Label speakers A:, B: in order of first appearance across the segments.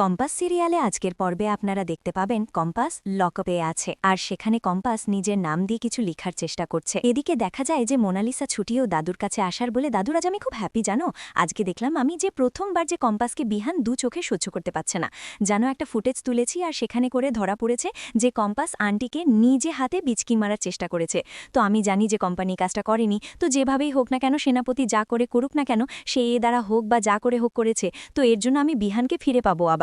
A: Compass সিরিয়ালে আজকের পর্বে আপনারা দেখতে পাবেন কম্পাস লকআপে আছে আর সেখানে কম্পাস নিজের নাম দিয়ে কিছু লিখার চেষ্টা করছে। এদিকে দেখা যায় যে মোনালিসা ছুটিয়েও দাদুর কাছে আসার বলে দাদুর আজ আমি খুব হ্যাপি জানো, আজকে দেখলাম আমি যে প্রথমবার যে কম্পাসকে বিহান দু চোখে সহ্য করতে পারছে না। জানো একটা ফুটেজ তুলেছি আর সেখানে করে ধরা পড়েছে যে কম্পাস আন্টিকে নিজে হাতে বিচকি মারার চেষ্টা করেছে। তো আমি জানি যে কোম্পানি কাজটা করেনি, তো যেভাবেই হোক না কেন সেনাপতি যা করে করুক না কেন সে এ দ্বারা হোক বা যা করে হোক করেছে, তো এর জন্য আমি বিহানকে ফিরে পাবো। আবার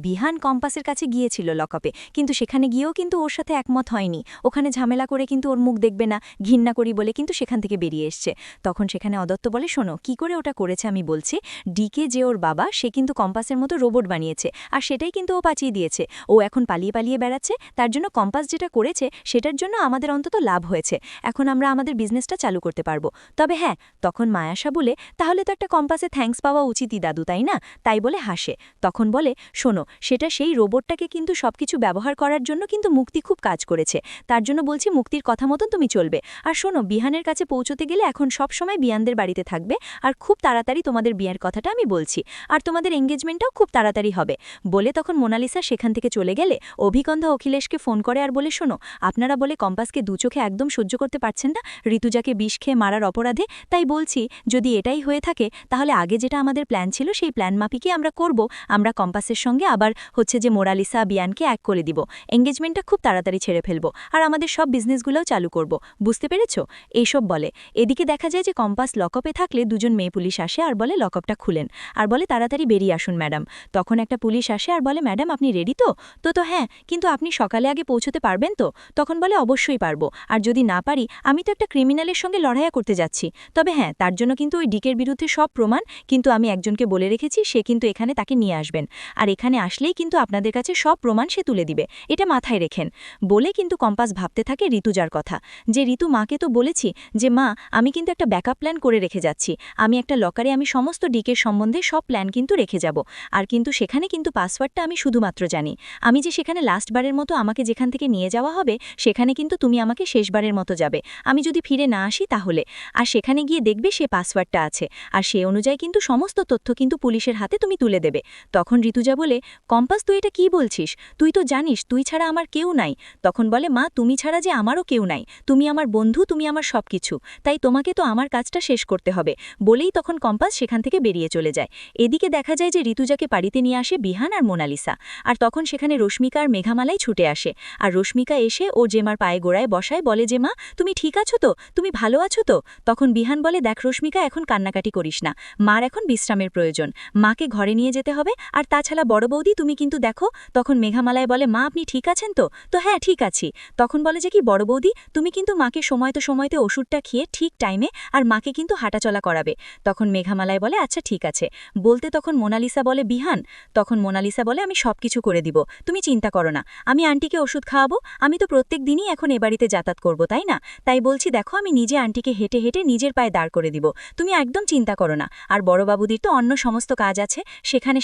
A: বিহান কম্পাসের কাছে গিয়েছিল লকআপে, কিন্তু সেখানে গিয়েও কিন্তু ওর সাথে একমত হয়নি, ওখানে ঝামেলা করে কিন্তু ওর মুখ দেখবে না, ঘৃণা করি বলে কিন্তু সেখান থেকে বেরিয়ে এসছে। তখন সেখানে অদত্ত বলে, শোনো কি করে ওটা করেছে আমি বলছি, ডিকে যে ওর বাবা সে কিন্তু কম্পাসের মতো রোবট বানিয়েছে আর সেটাই কিন্তু ও পাঠিয়ে দিয়েছে। ও এখন পালিয়ে পালিয়ে বেড়াচ্ছে, তার জন্য কম্পাস যেটা করেছে সেটার জন্য আমাদের অন্তত লাভ হয়েছে, এখন আমরা আমাদের বিজনেসটা চালু করতে পারবো। তবে হ্যাঁ, তখন মায়াশা বলে, তাহলে তো একটা কম্পাসে থ্যাঙ্কস পাওয়া উচিতই দাদু, তাই না? তাই বলে হাসে। তখন বলে, শোনো সেটা সেই রোবটটাকে কিন্তু সবকিছু ব্যবহার করার জন্য কিন্তু মুক্তি খুব কাজ করেছে, তার জন্য বলছি মুক্তির কথা মতন তুমি চলবে। আর শোনো বিহানের কাছে পৌঁছতে গেলে এখন সব সময় বিয়ানদের বাড়িতে থাকবে, আর খুব তাড়াতাড়ি তোমাদের বিয়ের কথাটা আমি বলছি, আর তোমাদের এঙ্গেজমেন্টটাও খুব তাড়াতাড়ি হবে। বলে তখন মোনালিসা সেখান থেকে চলে গেলে অভিকন্ধা অখিলেশকে ফোন করে আর বলে, শোনো আপনারা বলে কম্পাসকে দু চোখে একদম সহ্য করতে পারছেন না ঋতুজাকে বিষ খেয়ে মারার অপরাধে, তাই বলছি যদি এটাই হয়ে থাকে তাহলে আগে যেটা আমাদের প্ল্যান ছিল সেই প্ল্যান মাফিকই আমরা করব, আমরা কম্পাসের সঙ্গে আবার হচ্ছে যে মোনালিসা বিয়ানকে এক করে দিব, এঙ্গেজমেন্টটা খুব তাড়াতাড়ি ছেড়ে ফেলবো আর আমাদের সব বিজনেসগুলোও চালু করব, বুঝতে পেরেছ? এইসব বলে। এদিকে দেখা যায় যে কম্পাস লকআপে থাকলে দুজন মেয়ে পুলিশ আসে আর বলে লকআপটা খুলেন, আর বলে তাড়াতাড়ি বেরিয়ে আসুন ম্যাডাম। তখন একটা পুলিশ আসে আর বলে, ম্যাডাম আপনি রেডি তো? তো হ্যাঁ, কিন্তু আপনি সকালে আগে পৌঁছতে পারবেন তো? তখন বলে অবশ্যই পারবো, আর যদি না পারি আমি তো একটা ক্রিমিনালের সঙ্গে লড়াইয়া করতে যাচ্ছি, তবে হ্যাঁ তার জন্য কিন্তু ওই ডিকের বিরুদ্ধে সব প্রমাণ কিন্তু আমি একজনকে বলে রেখেছি, সে কিন্তু এখানে তাকে নিয়ে আসবেন, আর এখানে আসলেই কিন্তু আপনাদের কাছে সব প্রমাণ সে তুলে দিবে, এটা মাথায় রেখেন। বলে কিন্তু কম্পাস ভাবতে থাকে ঋতুজার কথা, যে ঋতু মাকে তো বলেছি যে মা আমি কিন্তু একটা ব্যাকআপ প্ল্যান করে রেখে যাচ্ছি, আমি একটা লকারে আমি সমস্ত ডিকের সম্বন্ধে সব প্ল্যান কিন্তু রেখে যাব, আর কিন্তু সেখানে কিন্তু পাসওয়ার্ডটা আমি শুধুমাত্র জানি, আমি যে সেখানে লাস্টবারের মতো আমাকে যেখান থেকে নিয়ে যাওয়া হবে সেখানে কিন্তু তুমি আমাকে শেষবারের মতো যাবে, আমি যদি ফিরে না আসি তাহলে, আর সেখানে গিয়ে দেখবে সে পাসওয়ার্ডটা আছে, আর সে অনুযায়ী কিন্তু সমস্ত তথ্য কিন্তু পুলিশের হাতে তুমি তুলে দেবে। তখন ঋতুজা বলে, কম্পাস তুই এটা কি বলছিস, তুই তো জানিস তুই ছাড়া আমার কেউ নাই। তখন বলে, মা তুমি ছাড়া যে আমারও কেউ নাই, তুমি আমার বন্ধু, তুমি আমার সব কিছু, তাই তোমাকে তো আমার কাজটা শেষ করতে হবে। বলেই তখন কম্পাস সেখান থেকে বেরিয়ে চলে যায়। এদিকে দেখা যায় যে ঋতুজাকে বাড়িতে নিয়ে আসে বিহান আর মোনালিসা, আর তখন সেখানে রশ্মিকা আর মেঘামালাই ছুটে আসে, আর রশ্মিকা এসে ও জেমার পায়ে গোড়ায় বসায়, বলে যে মা তুমি ঠিক আছো তো, তুমি ভালো আছো তো? তখন বিহান বলে, দেখ রশ্মিকা এখন কান্নাকাটি করিস না, মার এখন বিশ্রামের প্রয়োজন, মাকে ঘরে নিয়ে যেতে হবে, আর তাছাড়া বড় বৌদি তুমি কিন্তু দেখো। তখন মেঘামালায় বলে, মা আপনি ঠিক আছেন তো? তো হ্যাঁ ঠিক আছি। তখন বলে যে কি বড় বৌদি তুমি কিন্তু মাকে সময়তে ওষুধটা খেয়ে ঠিক টাইমে আর মাকে কিন্তু হাঁটাচলা করাবে। তখন মেঘামালায় বলে, আচ্ছা ঠিক আছে। বলতে তখন মোনালিসা বলে, বিহান, তখন মোনালিসা বলে, আমি সবকিছু করে দিব, তুমি চিন্তা করো না, আমি আন্টিকে ওষুধ খাওয়াবো, আমি তো প্রত্যেক দিনই এখন এ বাড়িতে যাতায়াত করব তাই না, তাই বলছি দেখো আমি নিজে আন্টিকে হেঁটে হেঁটে নিজের পায়ে দাঁড় করে দিব, তুমি একদম চিন্তা করো না। আর বড় বাবুদির তো অন্য সমস্ত কাজ আছে,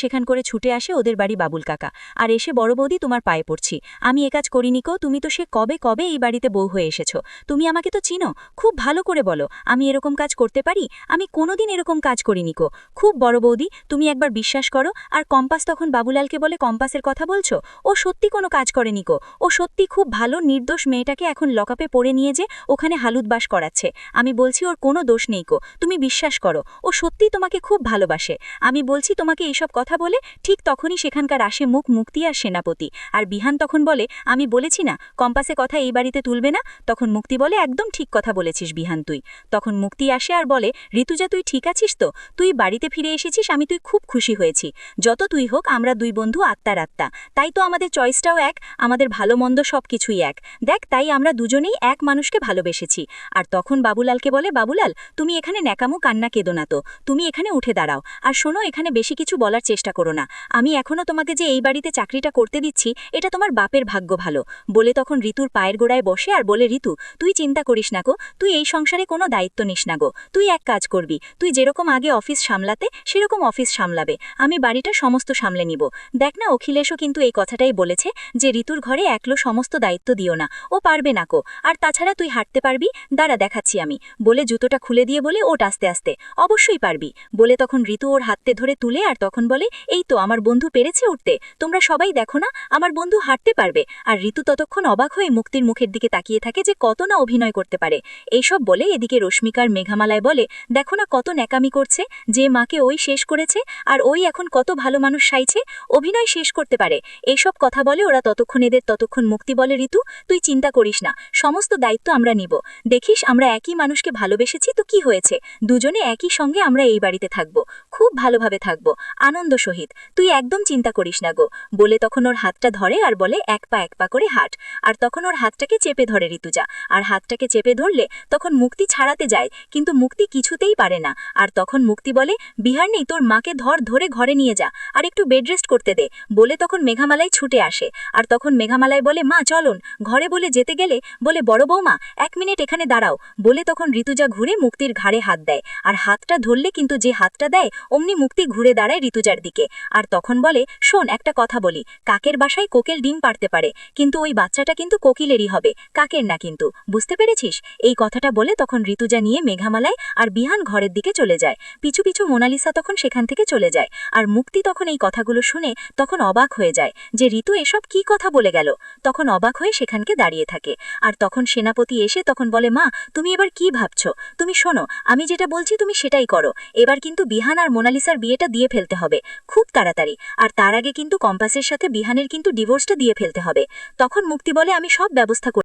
A: সেখান করে ছুটে আসে ওদের বাড়ি বাবুল কাকা, আর এসে বড় বৌদি তোমার পায়ে পড়ছি, আমি এ কাজ করিনি কো, তুমি তো সে কবে কবে এই বাড়িতে বউ হয়ে এসেছো, তুমি আমাকে তো চিনো, খুব ভালো করে বলো আমি এরকম কাজ করতে পারি, আমি কোনোদিন এরকম কাজ করিনি কো, খুব বড় বৌদি তুমি একবার বিশ্বাস করো। আর কম্পাস তখন বাবুলালকে বলে, কম্পাসের কথা বলছো, ও সত্যি কোনো কাজ করেনি কো, ও সত্যি খুব ভালো নির্দোষ মেয়েটাকে এখন লকআপে পড়ে নিয়ে যে ওখানে হালুদবাস করাচ্ছে, আমি বলছি ওর কোনো দোষ নেই কো, তুমি বিশ্বাস করো, ও সত্যি তোমাকে খুব ভালোবাসে, আমি বলছি তোমাকে এইসব কথা বলে। ঠিক তখনই সেখানকার আসে মুক্তি আর সেনাপতি, আর বিহান তখন বলে, আমি বলেছি না কম্পাসে কথা এই বাড়িতে তুলবে না। তখন মুক্তি বলে, একদম ঠিক কথা বলেছিস বিহান তুই। তখন মুক্তি আসে আর বলে, ঋতুজা তুই ঠিক আছিস তো, তুই বাড়িতে ফিরে এসেছিস, আমি তুই খুব খুশি হয়েছি, যত তুই হোক আমরা দুই বন্ধু আত্মার আত্মা, তাই তো আমাদের চয়েসটাও এক, আমাদের ভালো মন্দ সব কিছুই এক, দেখ তাই আমরা দুজনেই এক মানুষকে ভালোবেসেছি। আর তখন বাবুলালকে বলে, বাবুলাল তুমি এখানে ন্যাকামো কান্না কেঁদো না তো, তুমি এখানে উঠে দাঁড়াও, আর শোনো এখানে বেশি কিছু বলার চেষ্টা করো না, আমি এখনো তোমাকে যে এই বাড়িতে চাকরিটা করতে দিচ্ছি এটা তোমার বাপের ভাগ্য ভালো। বলে তখন ঋতুর পায়ের গোড়ায় বসে আর বলে, ঋতু তুই চিন্তা করিস না গো, তুই এই সংসারে কোনো দায়িত্ব নিস না গো, তুই এক কাজ করবি, তুই যেরকম আগে অফিস সামলাতে সেরকম অফিস সামলাবে, আমি বাড়িটা সমস্ত সামলে নিব। দেখ না অখিলেশও কিন্তু এই কথাটাই বলেছে যে ঋতুর ঘরে একলো সমস্ত দায়িত্ব দিও না, ও পারবে না কো, আর তাছাড়া তুই হাঁটতে পারবি, দাঁড়া দেখাচ্ছি আমি। বলে জুতোটা খুলে দিয়ে বলে, ওট আস্তে আস্তে, অবশ্যই পারবি। বলে তখন ঋতু ওর হাতে ধরে তুলে আর তখন বলে, এই তো আমার
B: বন্ধু পেরেছে উঠতে, তোমরা সবাই দেখো না, আমার বন্ধু হাঁটতে পারবে। আর ঋতু ততক্ষণ অবাক হয়ে মুক্তির মুখের দিকে তাকিয়ে থাকে যে কত না অভিনয় করতে পারে। এইসব বলে এদিকে রশ্মিকার মেঘামালায় বলে, দেখো না কত ন্যাকামি করছে, যে মাকে ওই শেষ করেছে আর ওই এখন কত ভালো মানুষ সাইছে, অভিনয় শেষ করতে পারে। এইসব কথা বলে ওরা ততক্ষণ মুক্তি বলে, ঋতু তুই চিন্তা করিস না, সমস্ত দায়িত্ব আমরা নিব। দেখিস আমরা একই মানুষকে ভালোবেসেছি তো কি হয়েছে, দুজনে একই সঙ্গে আমরা এই বাড়িতে থাকব, খুব ভালোভাবে থাকব, আনন্দ সহিত, তুই একদম চিন্তা করিস না গো। বলে তখন ওর হাতটা ধরে আর বলে, এক পা করে হাঁট। আর তখন ওর হাতটাকে চেপে ধরে ঋতুজা, আর হাতটাকে চেপে ধরলে তখন মুক্তি ছাড়াতে যায়, কিন্তু মুক্তি কিছুতেই পারে না। আর তখন মুক্তি বলে, বিহার নেই, তোর মাকে ধরে ঘরে নিয়ে যা, আর একটু বেড রেস্ট করতে দে। বলে তখন মেঘামালাই ছুটে আসে। আর তখন মেঘামালাই বলে, মা চলুন ঘরে। বলে যেতে গেলে বলে, বড় বৌমা 1 মিনিট এখানে দাঁড়াও। বলে তখন ঋতুজা ঘুরে মুক্তির ঘাড়ে হাত দেয়, আর হাতটা ধরলে কিন্তু যে হাতটা দেয় অমনি মুক্তি ঘুরে দাঁড়ায় ঋতুজার দিকে। আর তখন বলে, শোন একটা কথা বলি, কাকের বাসায় কোকিল ডিম পাড়তে পারে, কিন্তু ওই বাচ্চাটা কিন্তু কোকিলেরই হবে, কাকের না কিন্তু, বুঝতে পেরেছিস? এই কথাটা বলে তখন ঋতুজা নিয়ে মেঘামালায় আর বিহান ঘরের দিকে চলে যায়। পিছু পিছু মোনালিসা তখন সেখান থেকে চলে যায়। আর মুক্তি তখন এই কথাগুলো শুনে তখন অবাক হয়ে যায় যে ঋতু এসব কি কথা বলে গেল। তখন অবাক হয়ে সেখানকে দাঁড়িয়ে থাকে। আর তখন সেনাপতি এসে তখন বলে, মা তুমি এবার কি ভাবছো? তুমি শোনো, আমি যেটা বলছি তুমি সেটাই করো। এবার কিন্তু বিহান আর মোনালিসার বিয়েটা দিয়ে ফেলতে হবে খুব তাড়াতাড়ি, আর তার আগে কিন্তু কম্পাসের সাথে বিহানের কিন্তু ডিভোর্সটা দিয়ে ফেলতে হবে। তখন মুক্তি বলে, আমি সব ব্যবস্থা